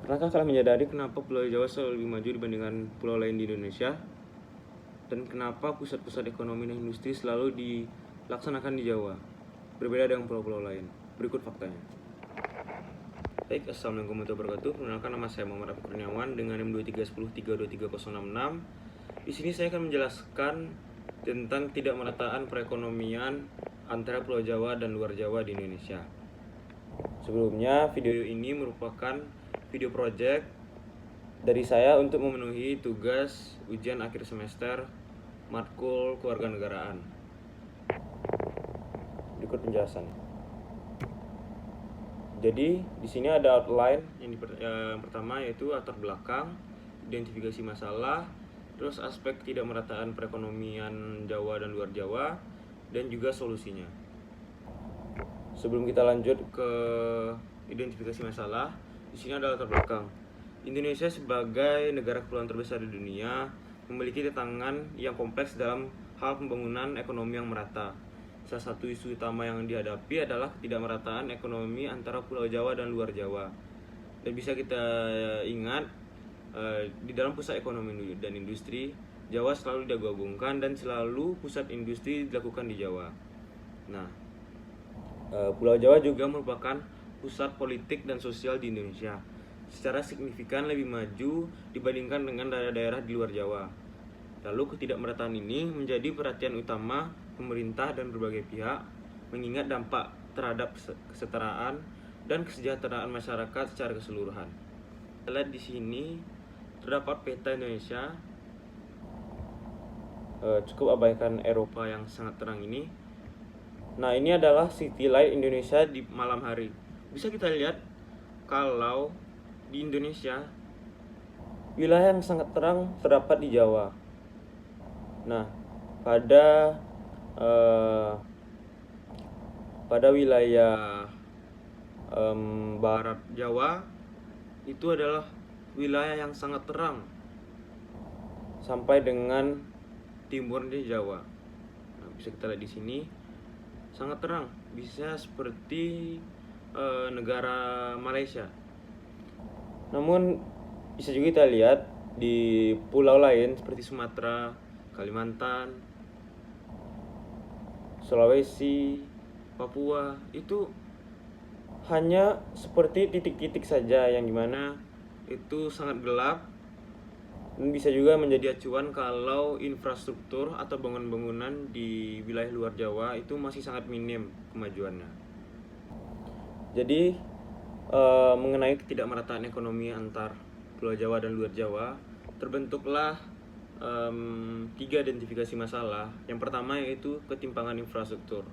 Pernahkah kalian menyadari kenapa Pulau Jawa selalu lebih maju dibandingkan pulau lain di Indonesia? Dan kenapa pusat-pusat ekonomi dan industri selalu dilaksanakan di Jawa, berbeda dengan pulau-pulau lain? Berikut faktanya. Baik, Assalamualaikum warahmatullahi wabarakatuh. Perkenalkan, nama saya Muhammad Afiq Kurniawan dengan NIM 2310323066. Di sini saya akan menjelaskan tentang ketidakmerataan perekonomian antara Pulau Jawa dan luar Jawa di Indonesia. Sebelumnya, video ini merupakan video project dari saya untuk memenuhi tugas ujian akhir semester matkul kewarganegaraan. Berikut penjelasan. Jadi di sini ada outline yang pertama yaitu latar belakang, identifikasi masalah, terus aspek ketidakmerataan perekonomian Jawa dan luar Jawa, dan juga solusinya. Sebelum kita lanjut ke identifikasi masalah, di sini ada latar belakang. Indonesia sebagai negara kepulauan terbesar di dunia memiliki tantangan yang kompleks dalam hal pembangunan ekonomi yang merata. Salah satu isu utama yang dihadapi adalah ketidakmerataan ekonomi antara Pulau Jawa dan luar Jawa. Dan bisa kita ingat, di dalam pusat ekonomi dan industri, Jawa selalu digabungkan dan selalu pusat industri dilakukan di Jawa. Nah, Pulau Jawa juga merupakan pusat politik dan sosial di Indonesia. Secara signifikan lebih maju dibandingkan dengan daerah-daerah di luar Jawa. Lalu ketidakmerataan ini menjadi perhatian utama pemerintah dan berbagai pihak, mengingat dampak terhadap kesetaraan dan kesejahteraan masyarakat secara keseluruhan. Kita lihat di sini terdapat peta Indonesia. Cukup abaikan Eropa yang sangat terang ini. Nah, ini adalah city light Indonesia di malam hari. Bisa kita lihat kalau di Indonesia wilayah yang sangat terang terdapat di Jawa. Nah, pada wilayah barat Jawa itu adalah wilayah yang sangat terang sampai dengan timur di Jawa. Nah, bisa kita lihat di sini sangat terang, bisa seperti negara Malaysia. Namun bisa juga kita lihat di pulau lain seperti Sumatera, Kalimantan, Sulawesi, Papua, itu hanya seperti titik-titik saja yang dimana itu sangat gelap. Dan bisa juga menjadi acuan kalau infrastruktur atau bangunan-bangunan di wilayah luar Jawa itu masih sangat minim kemajuannya. Jadi mengenai ketidakmerataan ekonomi antar Pulau Jawa dan luar Jawa, terbentuklah 3 identifikasi masalah. Yang pertama yaitu ketimpangan infrastruktur.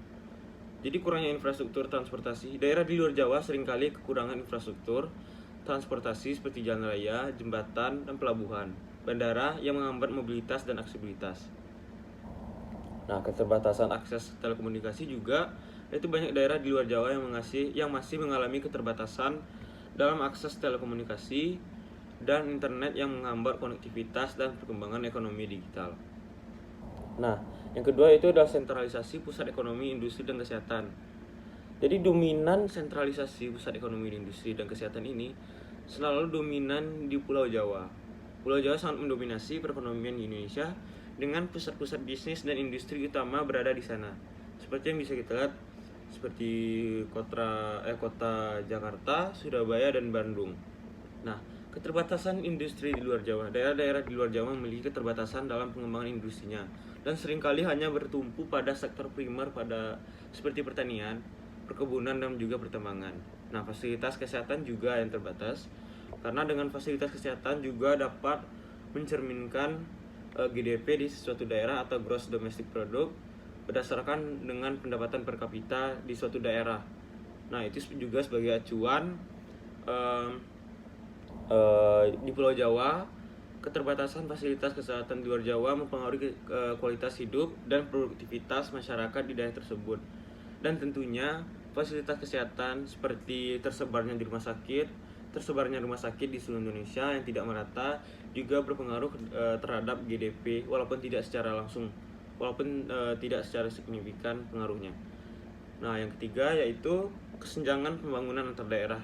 Jadi kurangnya infrastruktur transportasi. Daerah di luar Jawa seringkali kekurangan infrastruktur transportasi seperti jalan raya, jembatan, dan pelabuhan, bandara yang menghambat mobilitas dan aksesibilitas. Nah, keterbatasan akses telekomunikasi juga, yaitu banyak daerah di luar Jawa yang masih mengalami keterbatasan dalam akses telekomunikasi dan internet yang menghambat konektivitas dan perkembangan ekonomi digital. Nah, yang kedua itu adalah sentralisasi pusat ekonomi, industri, dan kesehatan. Jadi dominan sentralisasi pusat ekonomi, industri, dan kesehatan ini selalu dominan di Pulau Jawa. Pulau Jawa sangat mendominasi perekonomian di Indonesia dengan pusat-pusat bisnis dan industri utama berada di sana. Seperti yang bisa kita lihat seperti kota Jakarta, Surabaya, dan Bandung. Nah, keterbatasan industri di luar Jawa. Daerah-daerah di luar Jawa memiliki keterbatasan dalam pengembangan industrinya dan seringkali hanya bertumpu pada sektor primer seperti pertanian, perkebunan, dan juga pertambangan. Nah, fasilitas kesehatan juga yang terbatas, karena dengan fasilitas kesehatan juga dapat mencerminkan GDP di suatu daerah atau gross domestic product berdasarkan dengan pendapatan per kapita di suatu daerah. Nah, itu juga sebagai acuan di Pulau Jawa, keterbatasan fasilitas kesehatan di luar Jawa mempengaruhi kualitas hidup dan produktivitas masyarakat di daerah tersebut. Dan tentunya fasilitas kesehatan seperti tersebarnya rumah sakit di seluruh Indonesia yang tidak merata juga berpengaruh terhadap GDP walaupun tidak secara signifikan pengaruhnya. Nah, yang ketiga yaitu kesenjangan pembangunan antar daerah.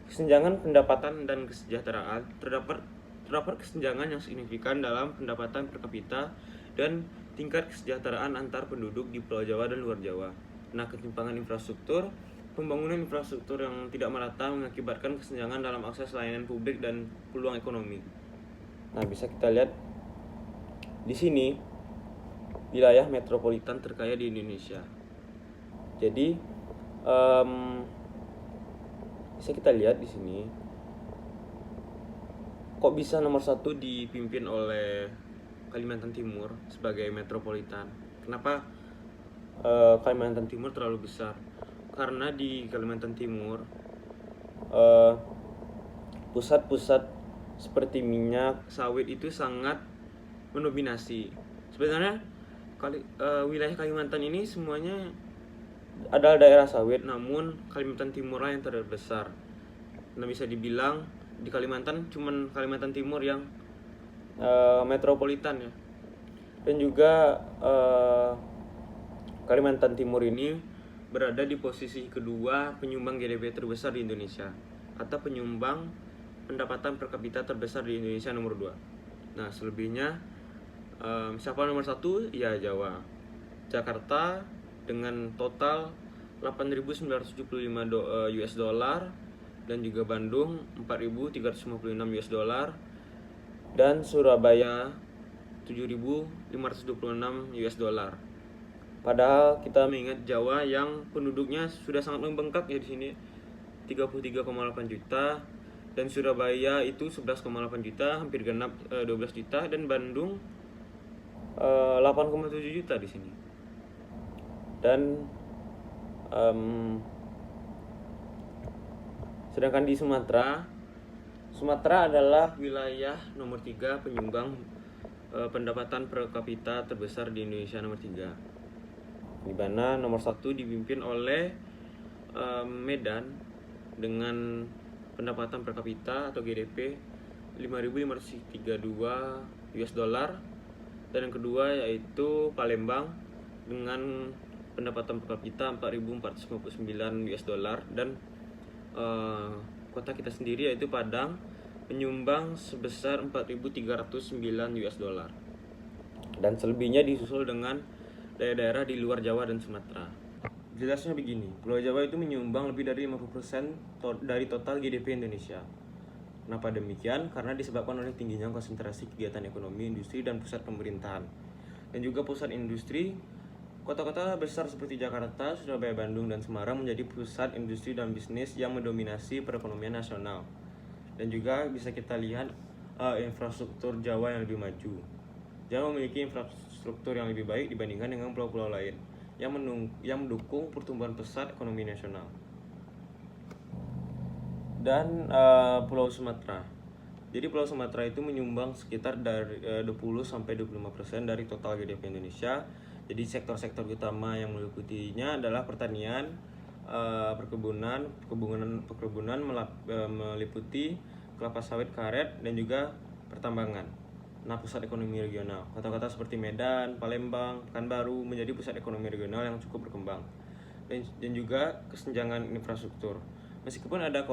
Kesenjangan pendapatan dan kesejahteraan. Terdapat kesenjangan yang signifikan dalam pendapatan per kapita dan tingkat kesejahteraan antar penduduk di Pulau Jawa dan luar Jawa. Nah, ketimpangan infrastruktur. Pembangunan infrastruktur yang tidak merata mengakibatkan kesenjangan dalam akses layanan publik dan peluang ekonomi. Nah, bisa kita lihat di sini wilayah metropolitan terkaya di Indonesia. Jadi bisa kita lihat di sini kok bisa nomor 1 dipimpin oleh Kalimantan Timur sebagai metropolitan. Kenapa Kalimantan Timur terlalu besar? Karena di Kalimantan Timur pusat-pusat seperti minyak, sawit itu sangat mendominasi. Sebenarnya wilayah Kalimantan ini semuanya adalah daerah sawit, namun Kalimantan Timur lah yang terbesar. Nah, bisa dibilang di Kalimantan cuman Kalimantan Timur yang metropolitan ya. Dan juga Kalimantan Timur ini berada di posisi kedua penyumbang GDP terbesar di Indonesia, atau penyumbang pendapatan per kapita terbesar di Indonesia nomor 2. Nah, selebihnya siapa nomor 1? Ya, Jawa. Jakarta dengan total 8.975 US dollar, dan juga Bandung 4.356 US dollar, dan Surabaya 7.526 US dollar. Padahal kita mengingat Jawa yang penduduknya sudah sangat membengkak ya di sini 33,8 juta, dan Surabaya itu 11,8 juta, hampir genap 12 juta, dan Bandung 8,7 juta di sini. Dan sedangkan di Sumatera adalah wilayah nomor 3 penyumbang pendapatan per kapita terbesar di Indonesia nomor 3. Di mana nomor 1 dipimpin oleh Medan dengan pendapatan per kapita atau GDP 5.532 US dollar, dan yang kedua yaitu Palembang dengan pendapatan per kapita 4.459 US dollar, dan kota kita sendiri yaitu Padang menyumbang sebesar 4.309 US dollar, dan selebihnya disusul dengan daerah-daerah di luar Jawa dan Sumatera. Jelasnya begini, Pulau Jawa itu menyumbang lebih dari 50% dari total GDP Indonesia. Kenapa demikian? Karena disebabkan oleh tingginya konsentrasi kegiatan ekonomi, industri, dan pusat pemerintahan. Dan juga pusat industri, kota-kota besar seperti Jakarta, Surabaya, Bandung, dan Semarang menjadi pusat industri dan bisnis yang mendominasi perekonomian nasional. Dan juga bisa kita lihat infrastruktur Jawa yang lebih maju. Jawa memiliki infrastruktur yang lebih baik dibandingkan dengan pulau-pulau lain yang mendukung pertumbuhan pesat ekonomi nasional. Dan Pulau Sumatera. Jadi Pulau Sumatera itu menyumbang sekitar dari 20-25% dari total GDP Indonesia. Jadi sektor-sektor utama yang meliputinya adalah pertanian, perkebunan meliputi kelapa sawit, karet, dan juga pertambangan. Nah, pusat ekonomi regional, kota-kota seperti Medan, Palembang, Pekanbaru menjadi pusat ekonomi regional yang cukup berkembang. Dan juga kesenjangan infrastruktur. Meskipun ada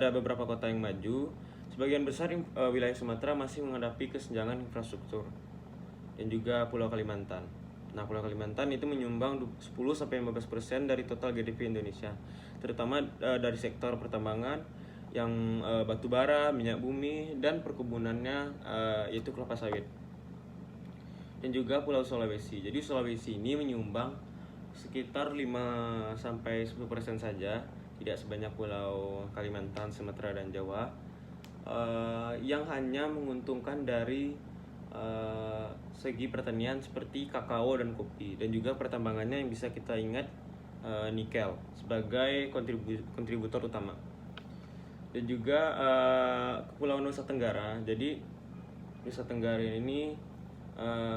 beberapa kota yang maju, sebagian besar wilayah Sumatera masih menghadapi kesenjangan infrastruktur. Dan juga Pulau Kalimantan. Nah, Pulau Kalimantan itu menyumbang 10-15% dari total GDP Indonesia, terutama dari sektor pertambangan yang batu bara, minyak bumi, dan perkebunannya yaitu kelapa sawit. Dan juga Pulau Sulawesi. Jadi Sulawesi ini menyumbang sekitar 5-10% saja, tidak sebanyak Pulau Kalimantan, Sumatera, dan Jawa, yang hanya menguntungkan dari segi pertanian seperti kakao dan kopi, dan juga pertambangannya yang bisa kita ingat nikel sebagai kontributor utama. Dan juga Kepulauan Nusa Tenggara. Jadi Nusa Tenggara ini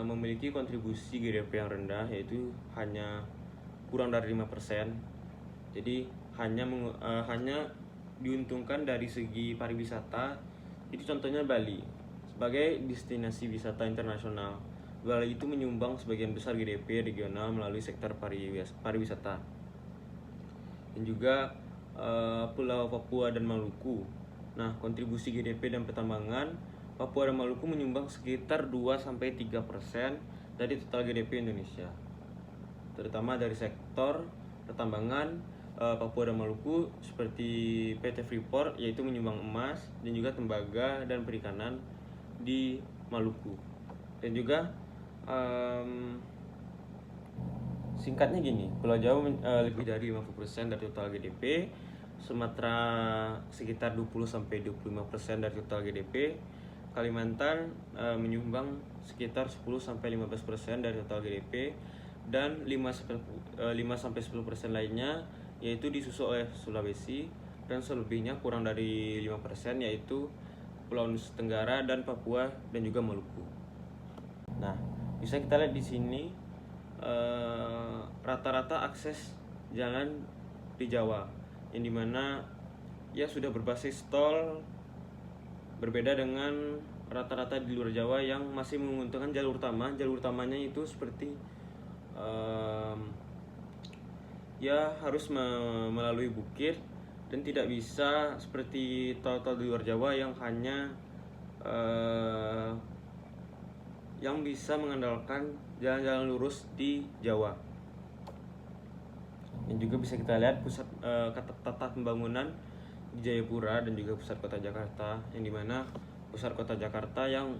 memiliki kontribusi GDP yang rendah, yaitu hanya kurang dari 5%. Jadi hanya diuntungkan dari segi pariwisata. Jadi contohnya Bali sebagai destinasi wisata internasional. Bali itu menyumbang sebagian besar GDP regional melalui sektor pariwisata. Dan juga Pulau Papua dan Maluku. Nah, kontribusi GDP dan pertambangan, Papua dan Maluku menyumbang sekitar 2-3% dari total GDP Indonesia, terutama dari sektor pertambangan. Papua dan Maluku seperti PT Freeport yaitu menyumbang emas, dan juga tembaga dan perikanan di Maluku. Dan juga singkatnya gini, Pulau Jawa lebih dari 50% dari total GDP, Sumatera sekitar 20-25% dari total GDP, Kalimantan menyumbang sekitar 10-15% dari total GDP, dan 5-10% lainnya yaitu disusul oleh Sulawesi, dan selebihnya kurang dari 5% yaitu Pulau Nusa Tenggara dan Papua dan juga Maluku. Nah, bisa kita lihat di sini rata-rata akses jalan di Jawa, yang dimana ya sudah berbasis tol, berbeda dengan rata-rata di luar Jawa yang masih menguntungkan jalur utama. Jalur utamanya itu seperti ya harus melalui bukit, dan tidak bisa seperti tol-tol di luar Jawa yang hanya yang bisa mengandalkan jalan-jalan lurus di Jawa. Dan juga bisa kita lihat pusat tata pembangunan di Jayapura dan juga pusat kota Jakarta, yang dimana pusat kota Jakarta yang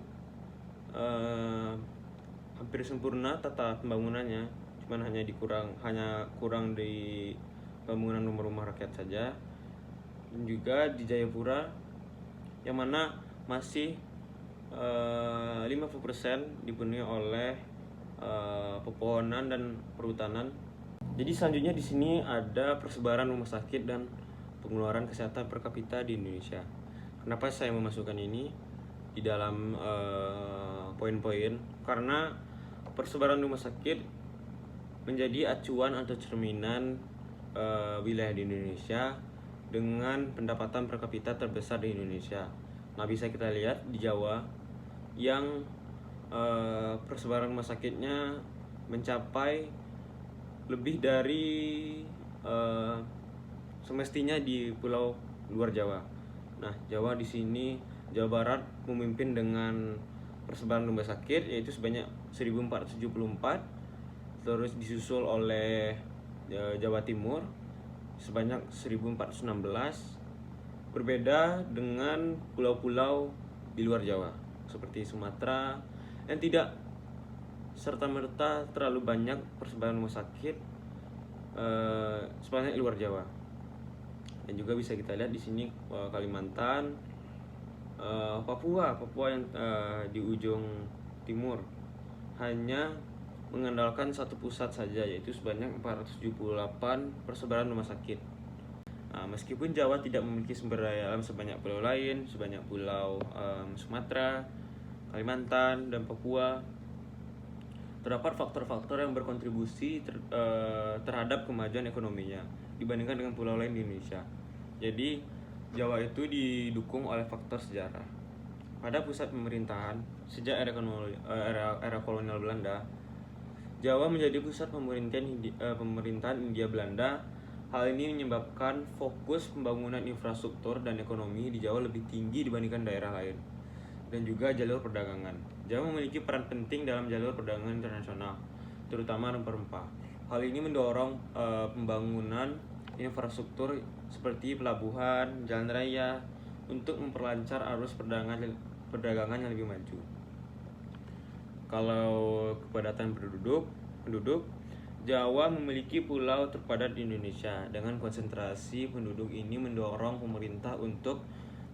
hampir sempurna tata pembangunannya, cuman hanya kurang di pembangunan rumah-rumah rakyat saja. Dan juga di Jayapura yang mana masih 50% dipenuhi oleh pepohonan dan perhutanan. Jadi selanjutnya di sini ada persebaran rumah sakit dan pengeluaran kesehatan per kapita di Indonesia. Kenapa saya memasukkan ini di dalam poin-poin? Karena persebaran rumah sakit menjadi acuan atau cerminan wilayah di Indonesia dengan pendapatan per kapita terbesar di Indonesia. Nah, bisa kita lihat di Jawa yang persebaran rumah sakitnya mencapai lebih dari semestinya di pulau luar Jawa. Nah, Jawa di sini, Jawa Barat memimpin dengan persebaran rumah sakit yaitu sebanyak 1474, terus disusul oleh Jawa Timur sebanyak 1416. Berbeda dengan pulau-pulau di luar Jawa seperti Sumatera yang tidak serta-merta terlalu banyak persebaran rumah sakit sebanyak di luar Jawa. Dan juga bisa kita lihat di sini Kalimantan, Papua yang di ujung timur hanya mengandalkan satu pusat saja, yaitu sebanyak 478 persebaran rumah sakit. Nah, meskipun Jawa tidak memiliki sumber daya alam sebanyak pulau lain, sebanyak pulau Sumatera, Kalimantan, dan Papua, terdapat faktor-faktor yang berkontribusi terhadap kemajuan ekonominya dibandingkan dengan pulau lain di Indonesia. Jadi Jawa itu didukung oleh faktor sejarah. Pada pusat pemerintahan sejak era kolonial Belanda, Jawa menjadi pusat pemerintahan Hindia Belanda. Hal ini menyebabkan fokus pembangunan infrastruktur dan ekonomi di Jawa lebih tinggi dibandingkan daerah lain. Dan juga jalur perdagangan. Jawa memiliki peran penting dalam jalur perdagangan internasional, terutama rempah-rempah. Hal ini mendorong pembangunan infrastruktur seperti pelabuhan, jalan raya untuk memperlancar arus perdagangan yang lebih maju. Kalau kepadatan penduduk, Jawa memiliki pulau terpadat di Indonesia. Dengan konsentrasi penduduk ini mendorong pemerintah untuk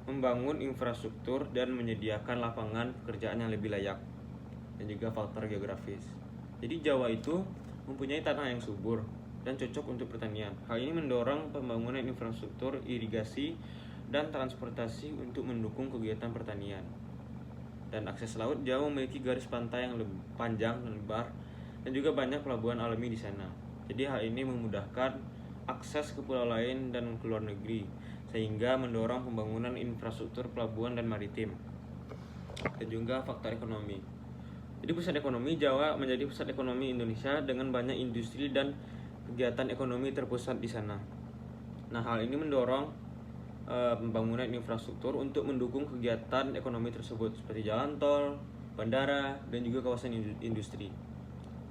membangun infrastruktur dan menyediakan lapangan pekerjaan yang lebih layak, dan juga faktor geografis. Jadi Jawa itu mempunyai tanah yang subur dan cocok untuk pertanian. Hal ini mendorong pembangunan infrastruktur irigasi dan transportasi untuk mendukung kegiatan pertanian. Dan akses laut, Jawa memiliki garis pantai yang lebih panjang dan lebar, dan juga banyak pelabuhan alami di sana. Jadi hal ini memudahkan akses ke pulau lain dan ke luar negeri, sehingga mendorong pembangunan infrastruktur pelabuhan dan maritim. Dan juga faktor ekonomi. Jadi pusat ekonomi, Jawa menjadi pusat ekonomi Indonesia dengan banyak industri dan kegiatan ekonomi terpusat di sana. Nah, hal ini mendorong pembangunan infrastruktur untuk mendukung kegiatan ekonomi tersebut seperti jalan tol, bandara, dan juga kawasan industri.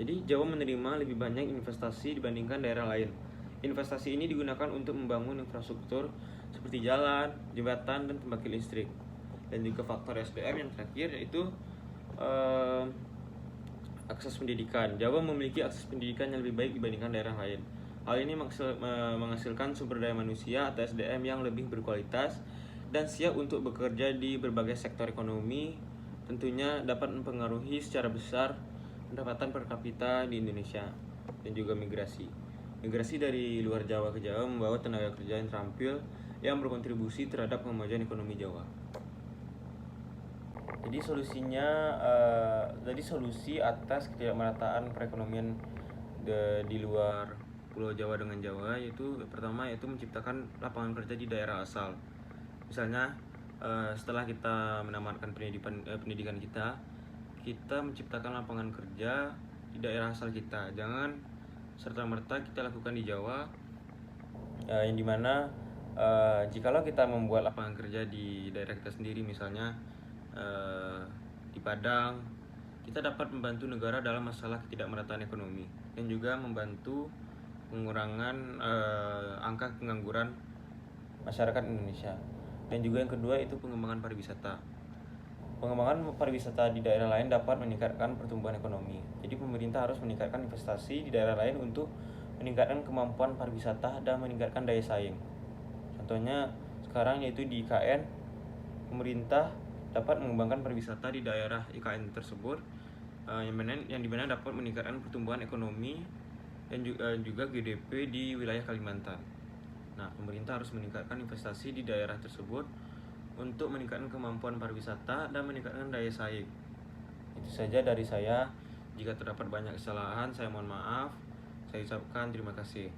Jadi Jawa menerima lebih banyak investasi dibandingkan daerah lain. Investasi ini digunakan untuk membangun infrastruktur seperti jalan, jembatan, dan pembangkit listrik. Dan juga faktor SDM yang terakhir yaitu akses pendidikan. Jawa memiliki akses pendidikan yang lebih baik dibandingkan daerah lain. Hal ini menghasilkan sumber daya manusia atau SDM yang lebih berkualitas dan siap untuk bekerja di berbagai sektor ekonomi. Tentunya dapat mempengaruhi secara besar pendapatan per kapita di Indonesia dan juga migrasi. Migrasi dari luar Jawa ke Jawa membawa tenaga kerja yang terampil yang berkontribusi terhadap kemajuan ekonomi Jawa. Jadi solusi atas ketidakmerataan perekonomian di luar Pulau Jawa dengan Jawa yaitu pertama yaitu menciptakan lapangan kerja di daerah asal. Misalnya setelah kita menamatkan pendidikan kita menciptakan lapangan kerja di daerah asal kita. Jangan serta-merta kita lakukan di Jawa, yang dimana jikalau kita membuat lapangan kerja di daerah kita sendiri, misalnya di Padang, kita dapat membantu negara dalam masalah ketidakmerataan ekonomi dan juga membantu pengurangan angka pengangguran masyarakat Indonesia. Dan juga yang kedua itu pengembangan pariwisata. Pengembangan pariwisata di daerah lain dapat meningkatkan pertumbuhan ekonomi. Jadi pemerintah harus meningkatkan investasi di daerah lain untuk meningkatkan kemampuan pariwisata dan meningkatkan daya saing. Contohnya sekarang yaitu di IKN, pemerintah dapat mengembangkan pariwisata di daerah IKN tersebut, yang dimana dapat meningkatkan pertumbuhan ekonomi dan juga GDP di wilayah Kalimantan. Nah, pemerintah harus meningkatkan investasi di daerah tersebut untuk meningkatkan kemampuan pariwisata dan meningkatkan daya saing. Itu saja dari saya. Jika terdapat banyak kesalahan, saya mohon maaf. Saya ucapkan terima kasih.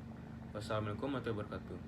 Wassalamualaikum warahmatullahi wabarakatuh.